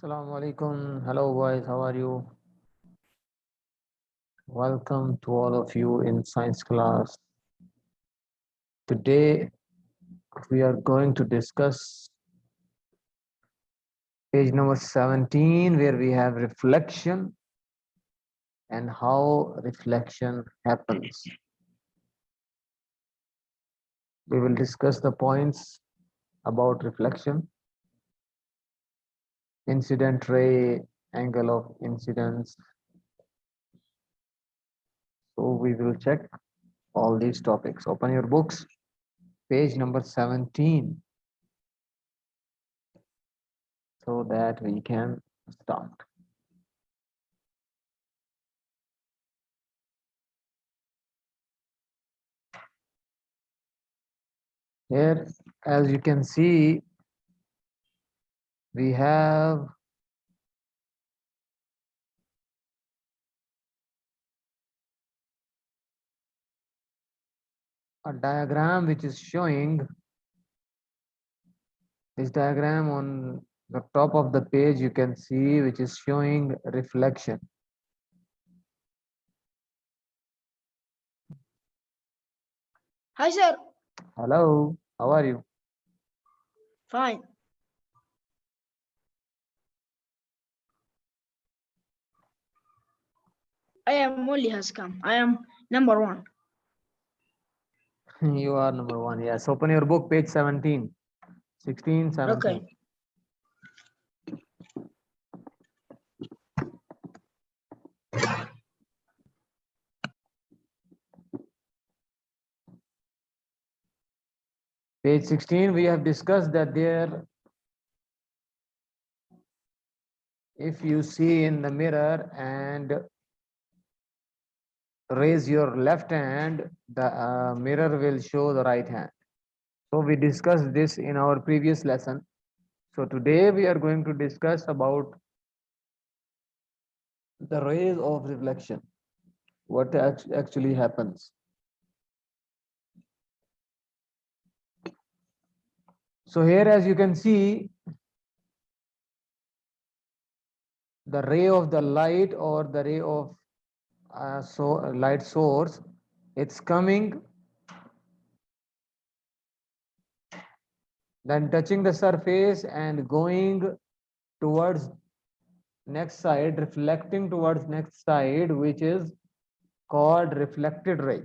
Assalamu alaikum. Hello, boys. How are you? Welcome to all of you in science class. Today, we are going to discuss page number 17, where we have reflection and how reflection happens. We will discuss the points about reflection, incident ray, angle of incidence. So we will check all these topics. Open your books, page number 17, so that we can start. Here, as you can see, we have a diagram which is showing this diagram on the top of the page. You can see which is showing reflection. Hi, sir. Hello, how are you? Fine. I am Molly has come. I am number one. You are number one. Yes, open your book, page 17, 16, 17. Okay. Page 16, we have discussed that there, if you see in the mirror and raise your left hand, the mirror will show the right hand. So we discussed this in our previous lesson. So today we are going to discuss about the rays of reflection, what actually happens. So here, as you can see, the ray of the light or the ray of light source, it's coming, then touching the surface and going towards next side, reflecting towards next side, which is called reflected ray.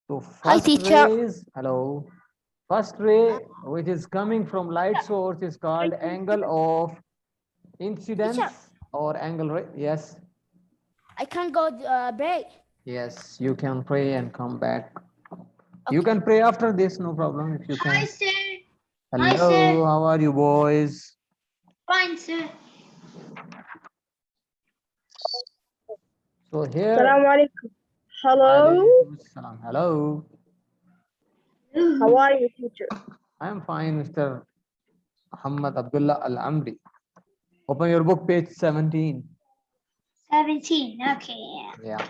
So Hi, first teacher. ray is, hello, first ray which is coming from light source is called angle of incidence Teacher. or angle ray. Yes, I can't go break. yes, you can pray and come back. You can pray after this, no problem if you Hi, can. sir. Hello, Hi, sir. how are you boys? Fine, sir. So here, Assalamu alaikum. Hello. Walaikum Assalam. Hello, How are you, teacher? I am fine, Mr. Muhammad Abdullah Al Amri. Open your book, page 17. 17. Okay. Yeah.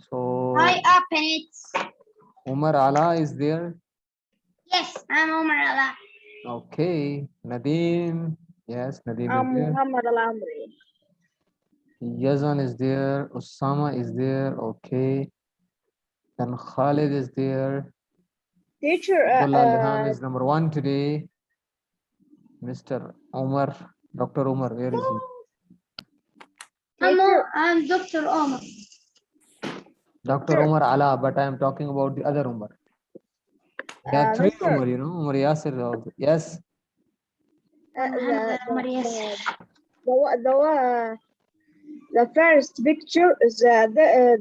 So I open it. Umar Ala is there. Yes, I'm Omar Allah. Okay. Nadeem. Yes, Nadeem is there. Muhammad Al-Amri. Yazan is there. Osama is there. Okay. Then Khalid is there. Teacher, Abdullah Lihan is number one today. Mr. Omar. Dr. Omar, where is he? teacher, I'm Dr. Omar. Dr. Omar Ala, but I am talking about the other Omar. There are three Mister, Omar, you know, Omar Yasir also. Yes. Omar Yasser. The first picture is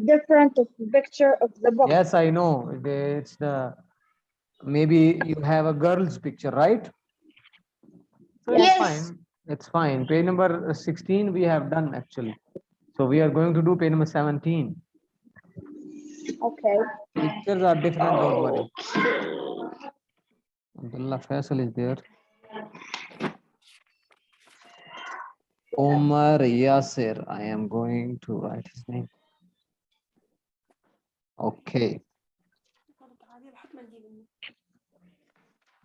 different of the picture of the book. Yes, I know. It's the, maybe you have a girl's picture, right? So it's Yes. fine. It's fine. Page number 16 we have done actually. So we are going to do page number 17. Okay. Pictures are different, don't worry. Abdullah Faisal is there. Omar Yasir. I am going to write his name. Okay.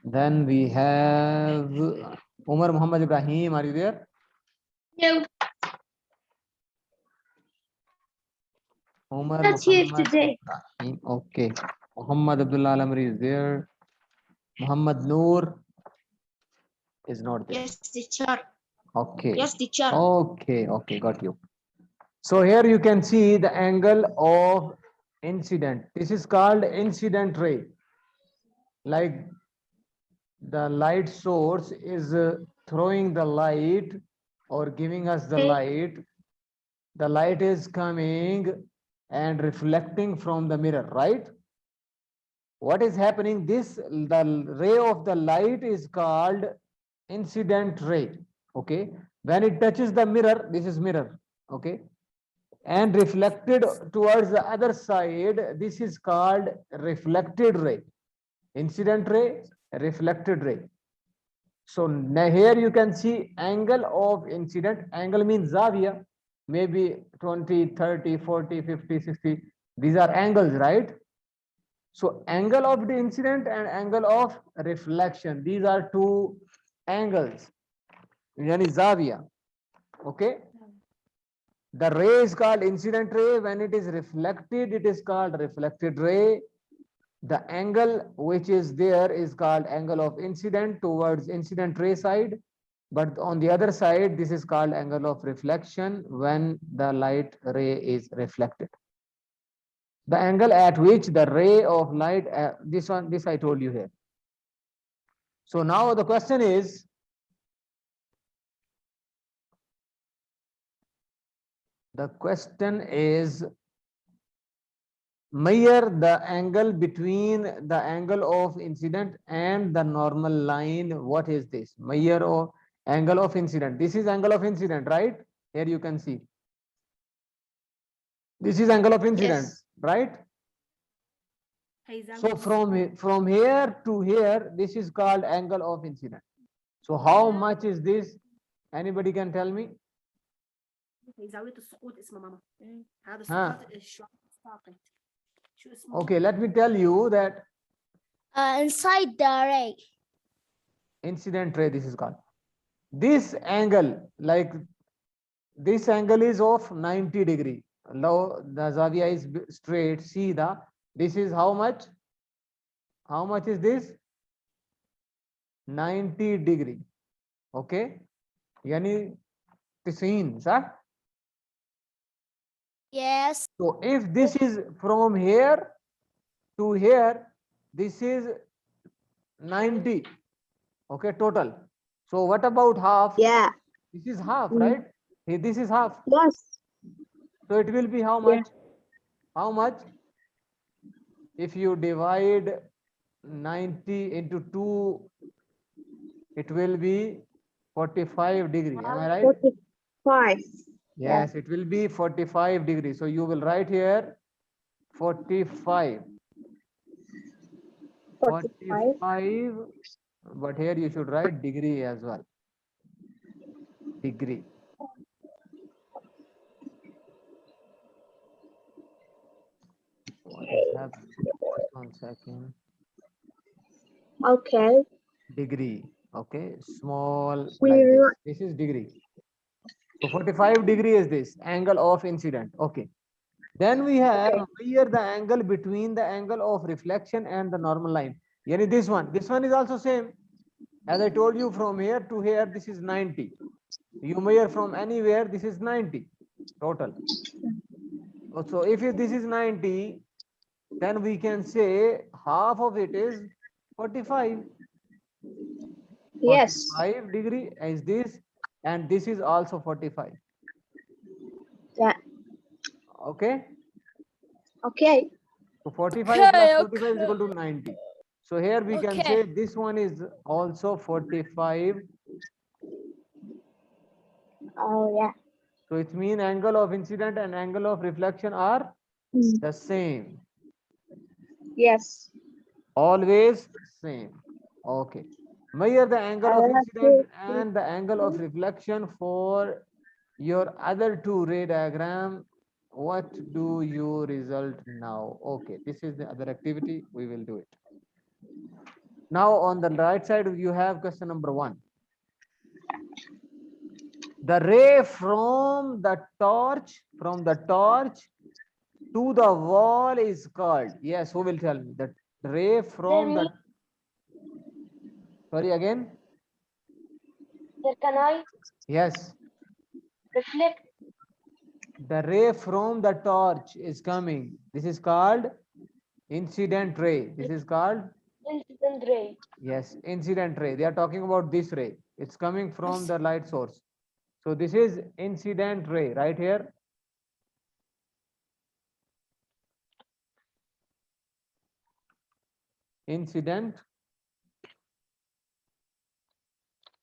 Then we have Umar Muhammad Ibrahim, are you there? No, Umar not here Muhammad today. Ibrahim. Okay. Muhammad Abdullah Alamri is there. Muhammad Noor is not there. Yes, teacher. Okay. Yes, teacher. Okay. Okay. Got you. So here you can see the angle of incident. This is called incident ray. Like the light source is throwing the light or giving us the Okay. light. The light is coming and reflecting from the mirror, right? What is happening? The ray of the light is called incident ray. Okay. When it touches the mirror, this is mirror. Okay. And reflected towards the other side, this is called reflected ray. Incident ray, reflected ray. So now here you can see angle of incident. Angle means Zavia, maybe 20, 30, 40, 50, 60. These are angles, right? So angle of the incident and angle of reflection. These are two angles. Yani Zavia. Okay. The ray is called incident ray. When it is reflected, it is called reflected ray. The angle which is there is called angle of incident towards incident ray side. But on the other side, this is called angle of reflection when the light ray is reflected. The angle at which the ray of light, this I told you here. So now the question is, measure the angle between the angle of incident and the normal line. What is this? Measure of angle of incident. This is angle of incident, right? Here you can see. This is angle of incident, Yes. right? هيزود So from here to here, this is called angle of incident. So how much is this? Anybody can tell me? زاوية السقوط اسمه ماما. هذا ها. السقوط الشعاع الساقط. شو اسمه؟ Okay, let me tell you that Inside the ray. incident ray, this is called. This angle, like this angle is of 90 degree. Now the Zavia is straight. See this is how much? How much is this? 90 degree. Okay. Yani 90, sir. Yes. So if this is from here to here, this is 90. Okay, total. So what about half? Yeah. This is half, Mm. right? This is half. Yes. So it will be how Yeah. much? How much? If you divide 90 into 2, it will be 45 degree. Am I right? 45. Yes, it will be 45 degrees. So you will write here 45. 45. 45, but here you should write degree as well. Degree. What is happening? Just 1 second. Okay. Degree. Okay, small We like this. write- This is degree. So 45 degree is this angle of incident. Okay. Then we have here the angle between the angle of reflection and the normal line. Yani this one. This one is also same. As I told you, from here to here, this is 90. You measure from anywhere, this is 90 total. So if this is 90, then we can say half of it is 45. Yes. 45 degree is this, and this is also 45. Yeah. Okay. Okay. So 45 plus Okay, 45 is equal to 90. So here we can Okay. say this one is also 45. Oh yeah. So it means angle of incident and angle of reflection are Mm. the same. Yes. Always same. Okay. Measure the angle of incident and the angle of reflection for your other two ray diagram. What do you result now? Okay, this is the other activity. We will do it. Now on the right side, you have question number 1. The ray from the torch to the wall is called. Yes, who will tell me? The ray from the. Sorry again. Can I Yes. reflect? The ray from the torch is coming. This is called incident ray. This is called, Incident ray. yes, incident ray. They are talking about this ray. It's coming from Yes. the light source. So this is incident ray right here. Incident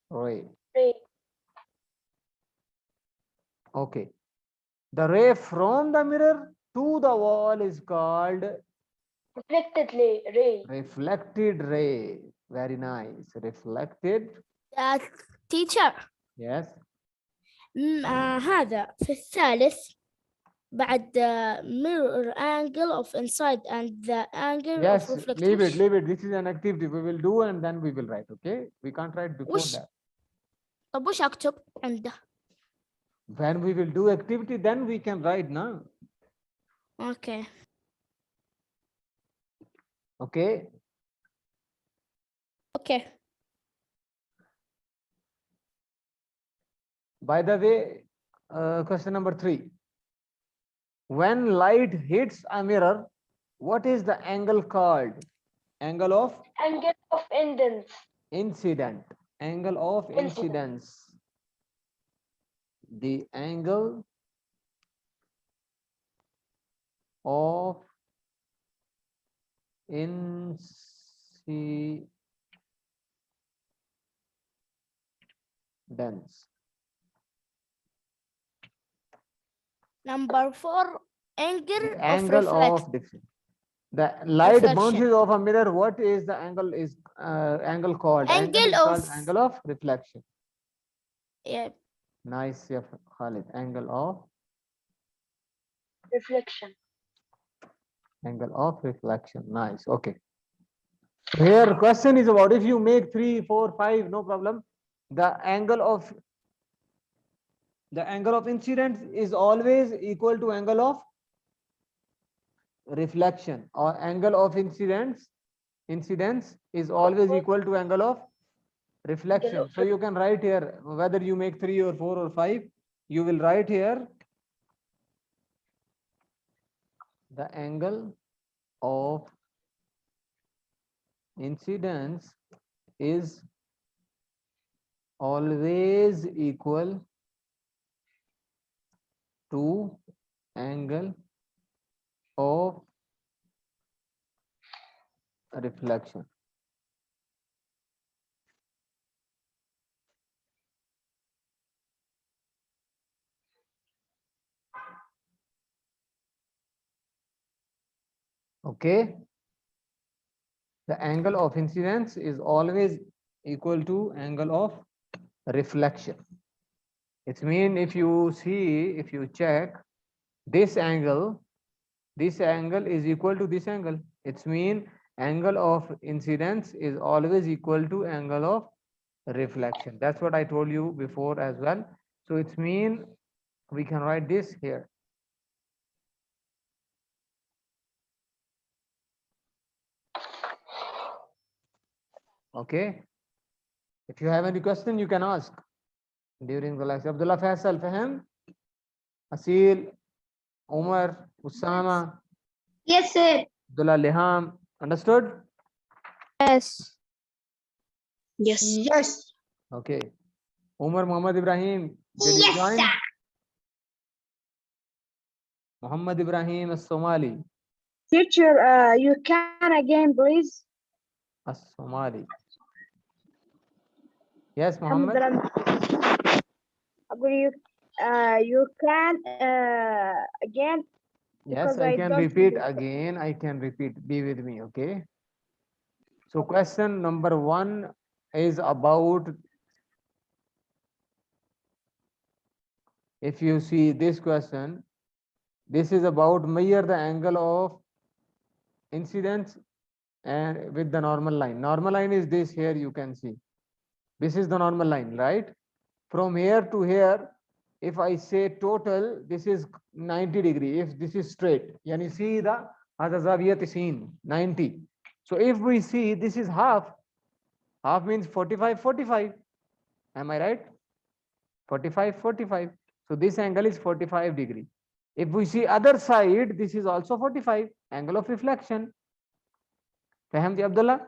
ray. Ray. Okay. The ray from the mirror to the wall is called Reflected ray. reflected ray. Very nice. Reflected. teacher. Yes. هذا في الثالث بعد mirror angle of inside and the angle Yes. of reflection. Leave it. Leave it. This is an activity we will do and then we will write. Okay. We can't write before وش that. طب وش أكتب عنده؟ When we will do activity, then we can write now. Okay. Okay. Okay. By the way, question number 3. When light hits a mirror, what is the angle called? Angle of Angle of incidence. incident. Angle of Incidence. incidence. The angle of incidence. Number 4, angle The of angle reflection. of difference. The light Reflection. bounces off a mirror. What is the angle? Is angle called? Angle is called of- angle of reflection. Yeah. Nice, yeah, Khalid. Angle of Reflection. reflection. Nice. Okay. So here question is about if you make 3, 4, 5, no problem. The angle of incidence is always equal to angle of reflection, or angle of incidence is always equal to angle of reflection. So you can write here whether you make 3 or 4 or 5, you will write here the angle of incidence is always equal to angle of reflection. Okay. The angle of incidence is always equal to angle of reflection. It means if you check this angle is equal to this angle. It means angle of incidence is always equal to angle of reflection. That's what I told you before as well. So it means we can write this here. Okay. If you have any question, you can ask during the lecture. Abdullah Faisal, Fahim? Asil, Umar, Usama, Yes, sir. Abdullah Liham, understood? Yes. Yes. Yes. Okay. Umar Muhammad Ibrahim, did you Yes, join? sir. Muhammad Ibrahim As-Somali. Teacher, you can again, please. As-Somali. Yes, محمد Muhammad. أقول you can again. Yes, because I I can don't repeat understand. again. I can repeat. Be with me, okay? So question number 1 is about, if you see this question, this is about measure the angle of incidence and with the normal line. Normal line is this here, you can see. This is the normal line, right? from here to here, if I say total, this is 90 degree. If this is straight, yani سيدة هذا زاوية 90, 90. So if we see this is half, half means 45, 45. Am I right? 45, 45. So this angle is 45 degree. If we see other side, this is also 45, angle of reflection. Fahmti Abdullah?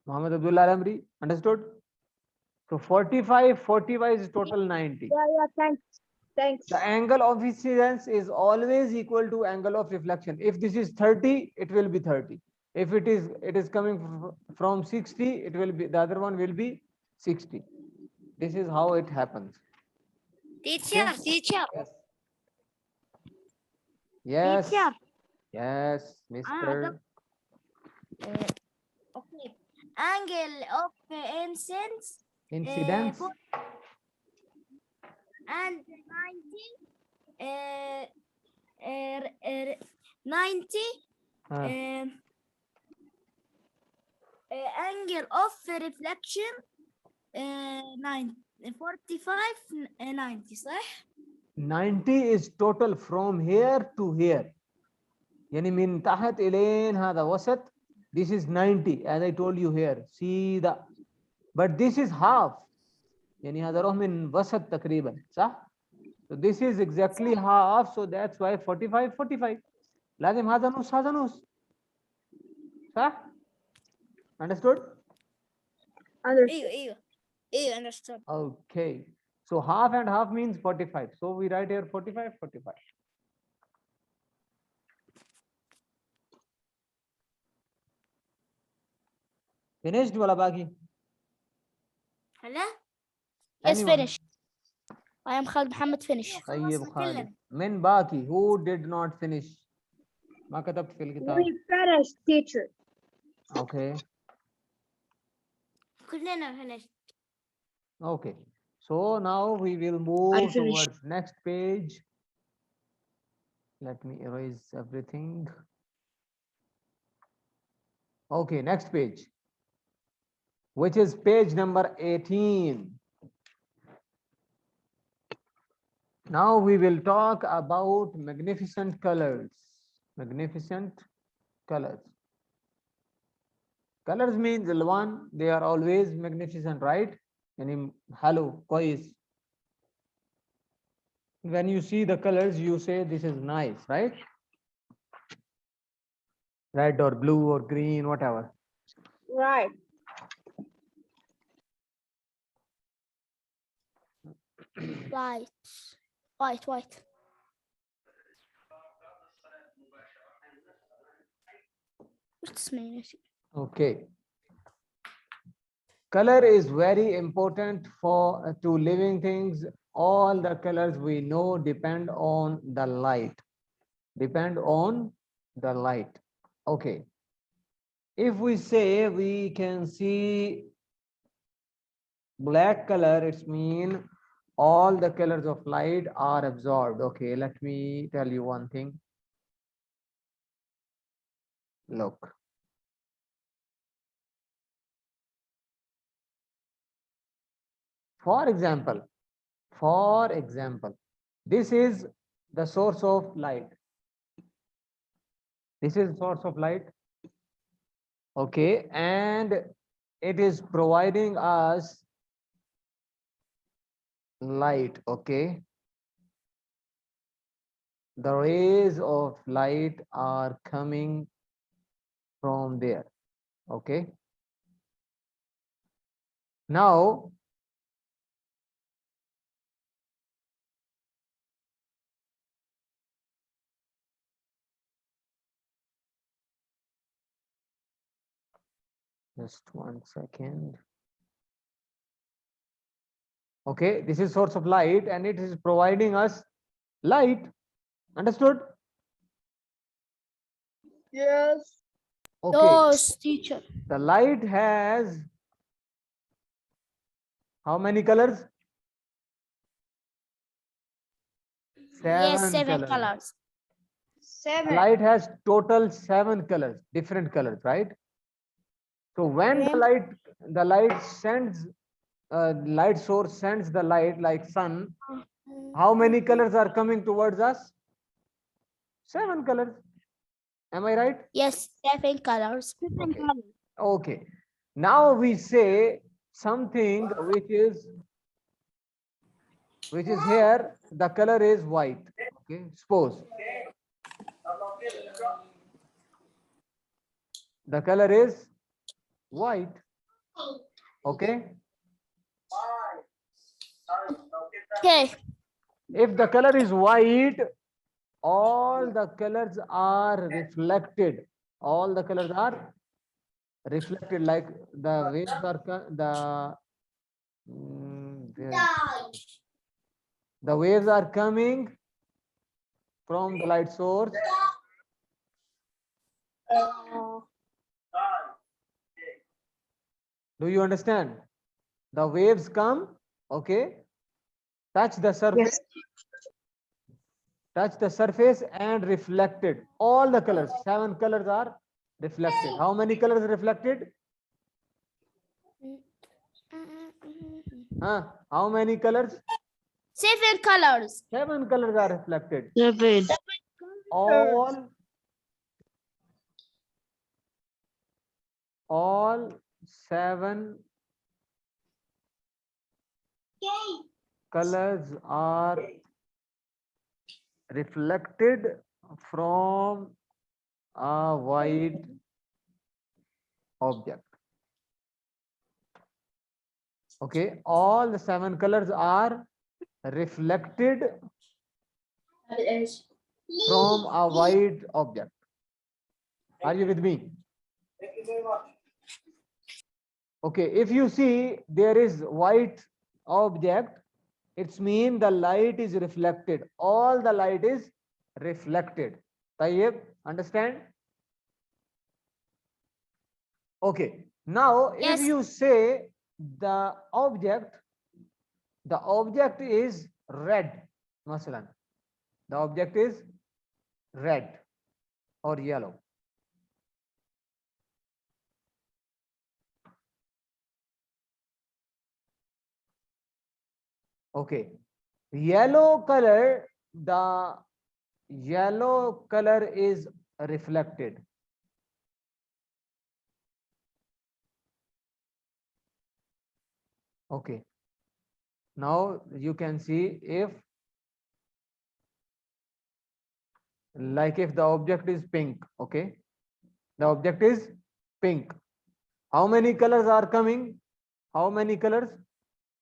Muhammad Abdullah Al-Amri, understood? So 45, 45 is total 90. Yeah, thanks. Thanks. The angle of incidence is always equal to angle of reflection. If this is 30, it will be 30. If it is coming from 60, it will be, the other one will be 60. This is how it happens. Teacher, teacher, Yes. teacher. Yes, Mr. Okay. Angle of incidence Incidence. and 90 angle of reflection 45 90 صح؟ 90 is total from here to here. يعني من تحت إلين هذا وسط. This is 90 as I told you here. See the, but this is half. يعني هذا روح من وسط تقريبا صح؟ So this is exactly half. So that's why 45 45. لازم هذا نص هذا نص. صح؟ Understood? Understood. ايوه understood. Okay. So half and half means 45. So we write here 45 45. Finished wala baki? هلا؟ Yes, Anyone? finish. I am Khalid Muhammad, finish. طيب خالد. من باقي? Who did not finish? ما كتبت في الكتاب. We finished, teacher. Okay. كلنا finished. Okay. So now we will move towards next page. Let me erase everything. Okay, next page, which is page number 18. Now we will talk about magnificent colors. Magnificent colors. Colors means one, they are always magnificent, right? Yani hello, kois. When you see the colors, you say this is nice, right? Red or blue or green, whatever. Right. White. White, white. What's mean? Okay. Color is very important for to living things. All the colors we know depend on the light. Depend on the light. Okay. If we say we can see black color, it's mean all the colors of light are absorbed. Okay, let me tell you one thing. Look. For example, this is the source of light. This is source of light. Okay, and it is providing us light. Okay, the rays of light are coming from there. Okay, now just 1 second. Okay, this is source of light and it is providing us light. Understood? Yes. Okay. Yes, teacher. The light has how many colors? Yes, 7 colors. colors. The 7. light has total 7 colors, different colors, right? So when Okay. the light sends light source sends the light like sun, how many colors are coming towards us? 7 colors. Am I right? Yes, 7 colors. Okay. Okay. Now we say something which is here. The color is white. Okay. Suppose the color is white. Okay. Okay. If the color is white, all the colors are reflected. All the colors are reflected, like the waves are the waves are coming from the light source. Do you understand? The waves come, okay, touch the surface, and reflected. All the colors, 7 colors are reflected. How many colors reflected? How many colors? 7 colors. 7 colors are reflected. 7. All 7 colors are reflected from a white object. Okay, all the 7 colors are reflected from a white object. Are you with me? Okay, if you see there is white object, it's mean the light is reflected. All the light is reflected. Tayyib, understand? Okay, now Yes. if you say the object is red, masalan, the object is red or yellow. Okay, yellow color, the yellow color is reflected. Okay, now you can see if the object is pink. Okay, the object is pink. How many colors are coming? How many colors?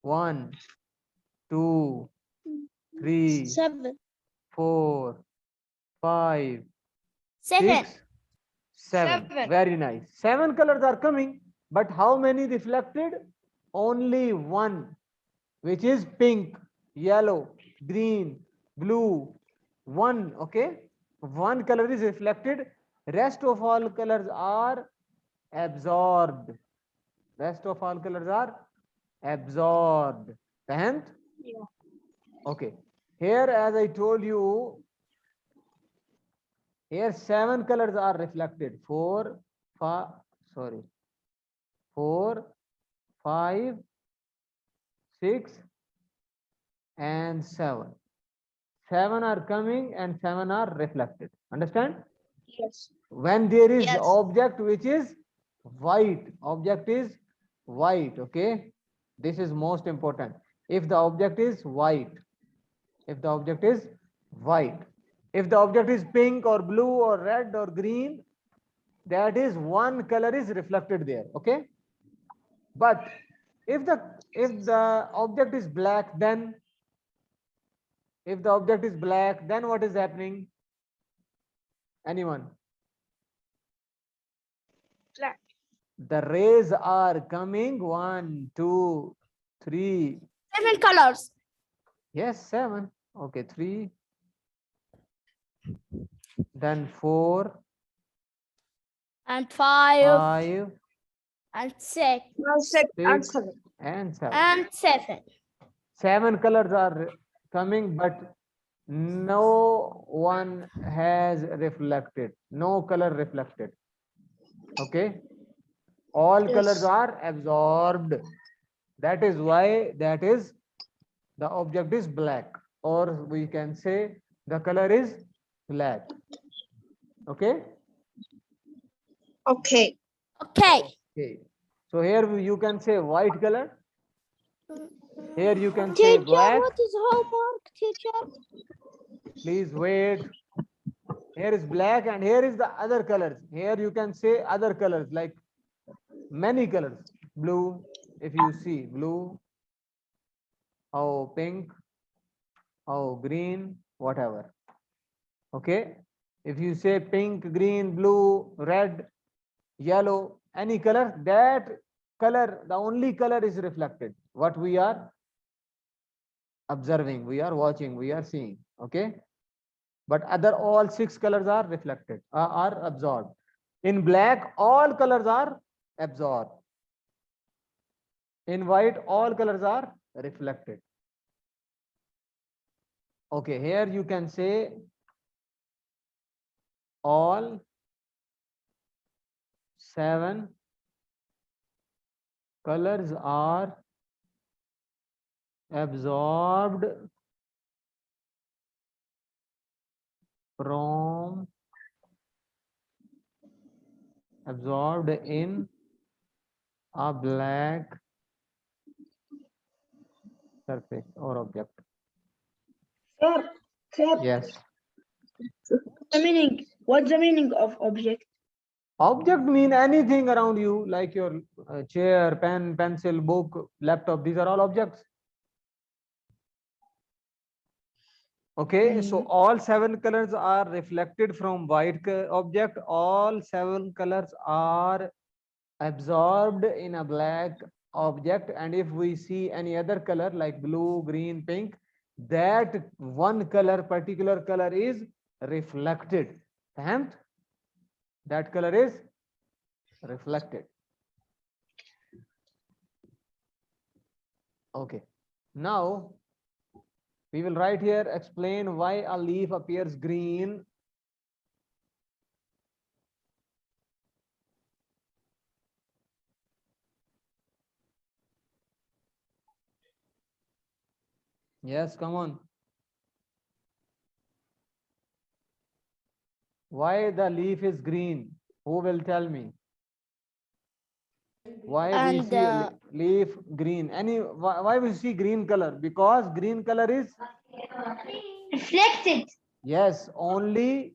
1, 2, 3, 7. 4, 5, 7. 6, 7. Very nice. 7 colors are coming, but how many reflected? Only 1, which is pink, yellow, green, blue. 1, okay? 1 color is reflected. Rest of all colors are absorbed. Rest of all colors are absorbed. Fahmt? Yeah. Okay. Here, as I told you, here 7 colors are reflected. 4, 5, 6, and 7. 7 are coming and 7 are reflected. Understand? Yes. When there is Yes. object which is white, okay? This is most important. If the object is white, if the object is pink or blue or red or green, that is 1 color is reflected there, okay? But if the object is black, then what is happening? Anyone? Black. The rays are coming 1, 2, 3. 7 colors. Yes, 7. Okay, 3. Then 4, And 5. 5, And 6. 6 and 6, 7. and 7. And 7. 7 colors are coming, but no one has reflected. No color reflected. Okay. All colors Yes. are absorbed. That is why the object is black, or we can say the color is black. Okay. Okay. Okay. Okay. So here you can say white color. Here you can say black. What is homework, teacher? Please wait. Here is black and here is the other colors. Here you can say other colors like many colors. Blue, if you see blue, or pink, or green, whatever. Okay. If you say pink, green, blue, red, yellow, any color, that color, the only color is reflected. What we are observing, we are watching, we are seeing. Okay. But other all 6 colors are reflected, are absorbed. In black, all colors are absorbed. In white, all colors are reflected. Okay, here you can say all 7 colors are absorbed in a black surface or object. Sir, Yes. what's the meaning of object? Object mean anything around you, like your chair, pen, pencil, book, laptop. These are all objects. Okay, so all 7 colors are reflected from white object. All 7 colors are absorbed in a black object. And if we see any other color like blue, green, pink, that one color, particular color is reflected. And that color is reflected. Okay, now we will write here, explain why a leaf appears green. Yes, come on. Why the leaf is green? Who will tell me? Why we And see a leaf green? Why we see green color? Because green color is Reflected. yes, only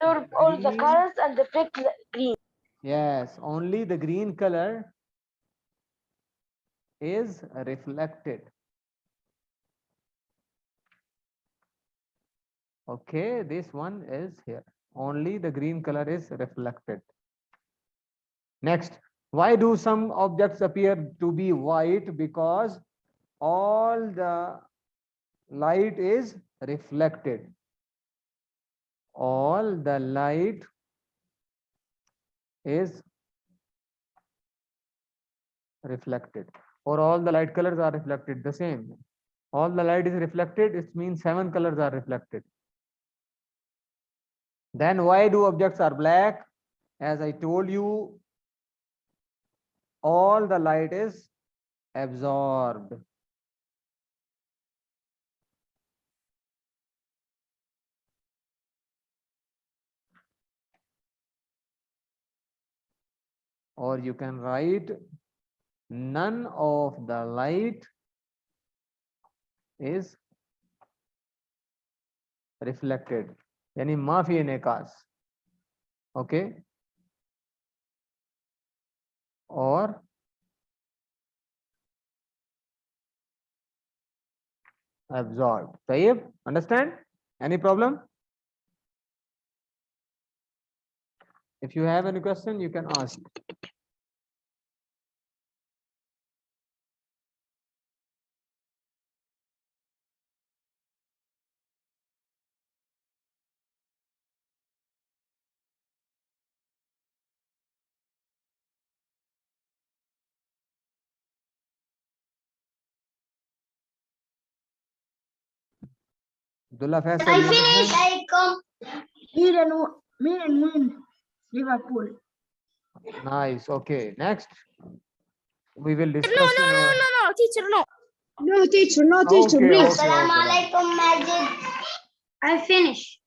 Absorb all the green. colors and reflect the green. Yes, only the green color is reflected. Okay, this one is here. Only the green color is reflected. Next, why do some objects appear to be white? Because all the light is reflected. All the light is reflected, or all the light colors are reflected. The same. All the light is reflected, it means 7 colors are reflected. Then why do objects are black? As I told you, all the light is absorbed. Or you can write, none of the light is reflected. Yani maafi nekas. Okay. Or absorbed. Tayyib, understand? Any problem? If you have any question, you can ask. Abdullah Faisal. I you finished. understand? I come. Milan win Liverpool. Nice. Okay. Next. We will discuss. No, no, in no, our- no, no, teacher, no. No, teacher, no, teacher, Okay, please. okay. Assalamu alaikum, Majid. I finished.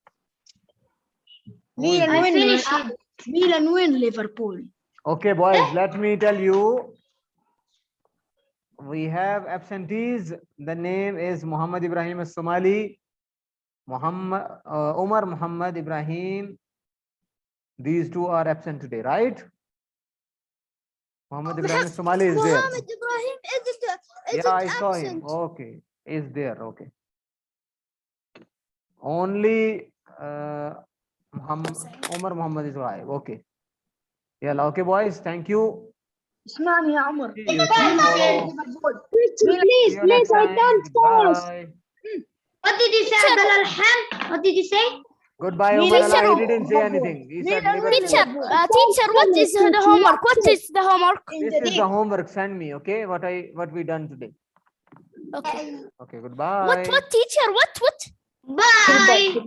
Who is I this? finished. Milan win Liverpool. Okay, boys, let me tell you. We have absentees. The name is Muhammad Ibrahim Somali, Muhammad Umar Muhammad Ibrahim. These two are absent today, right? Muhammad Ibrahim Somali is there. Ibrahim Yeah, I saw him. Okay, is there. Okay. Only Umar Muhammad is alive. Okay. Yeah, okay, boys. Thank you. اسمعني يا عمر. See you tomorrow. Teacher, please, See you next please, I time. can't focus. Goodbye. What did you say, Abdul Alham? What did you say? Goodbye, Me Umar. Liverpool. He didn't say anything. He said Liverpool. Teacher, what is the homework? What is the homework? This is the homework. Send me, okay? What we done today. Okay. Okay, goodbye. What, teacher? What? Bye.